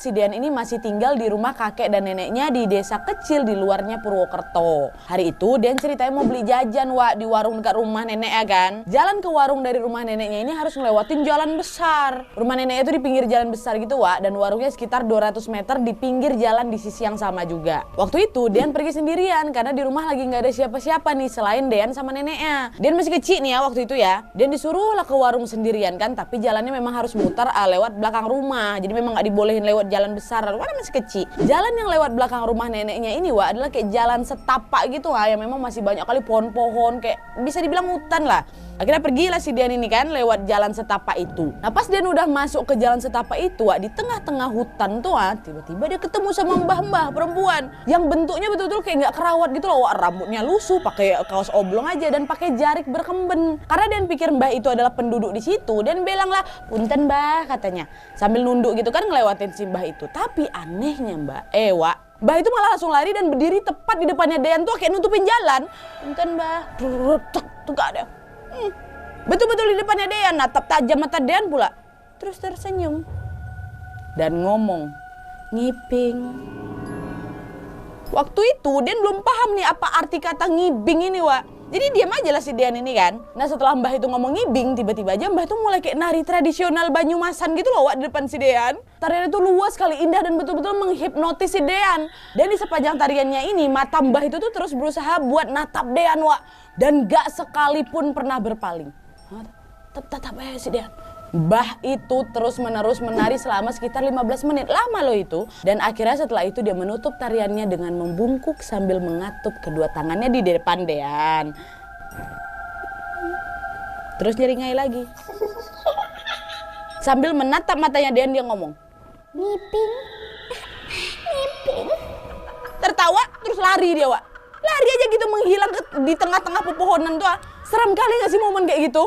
si Dean ini masih tinggal di rumah kakek dan neneknya di desa kecil di luarnya Purwokerto. Hari itu Dean ceritanya mau beli jajan Wak di warung dekat rumah nenek ya kan. Jalan ke warung dari rumah neneknya ini harus ngelewatin jalan besar. Rumah neneknya itu di pinggir jalan besar gitu Wak, dan warungnya sekitar 200 meter di pinggir jalan di sisi yang sama juga. Waktu itu Dean pergi sendirian karena di rumah lagi nggak ada siapa-siapa nih selain Dean sama neneknya. Dean masih kecil nih ya waktu itu ya. Dean disuruh lah ke warung sendirian kan, tapi jalannya memang harus muter lewat belakang rumah. Jadi memang nggak dibolehin lewat jalan besar karena masih kecil. Jalan yang lewat belakang rumah neneknya ini Wak adalah kayak jalan setapak gitu Wak, yang memang masih banyak kali pohon-pohon, kayak bisa dibilang hutan lah. Akhirnya pergilah si Dean ini kan lewat jalan setapak itu. Nah pas Dean udah masuk ke jalan setapak itu Wak, di tengah-tengah hutan tuh Wak, tiba-tiba dia ketemu sama mbah-mbah perempuan yang bentuknya betul-betul kayak nggak kerawat gitu loh Wak. Rambutnya lusuh, pakai kaos oblong aja dan pakai jarik berkemben. Karena Dean pikir mbah itu adalah penduduk di situ, dan bilang lah, "Punten mbah," katanya, sambil nunduk gitu kan ngelewatin si mbah itu. Tapi anehnya Wak, mbah itu malah langsung lari dan berdiri tepat di depannya Dean tuh kayak nutupin jalan. "Punten mbah," tuh gak ada. Betul-betul di depannya Dean, natap tajam mata Dean pula. Terus tersenyum dan ngomong, "Ngiping." Waktu itu Dean belum paham nih apa arti kata ngibing ini Wak. Jadi diam aja lah si Dean ini kan. Nah setelah mbah itu ngomong ngibing, tiba-tiba aja mbah itu mulai kayak nari tradisional Banyumasan gitu loh Wak di depan si Dean. Tarian itu luas sekali, indah dan betul-betul menghipnotis si Dean. Dan di sepanjang tariannya ini mata mbah itu tuh terus berusaha buat natap Dean Wak. Dan gak sekalipun pernah berpaling. Tetap aja si Dean. Mbah itu terus-menerus menari selama sekitar 15 menit. Lama loh itu. Dan akhirnya setelah itu dia menutup tariannya dengan membungkuk sambil mengatup kedua tangannya di depan Dean. Terus nyeringai lagi. Sambil menatap matanya Dean, dia ngomong, "Ngiping, ngiping." Tertawa terus lari dia Wak. Lari aja gitu menghilang di tengah-tengah pepohonan tuh. Seram kali gak sih momen kayak gitu?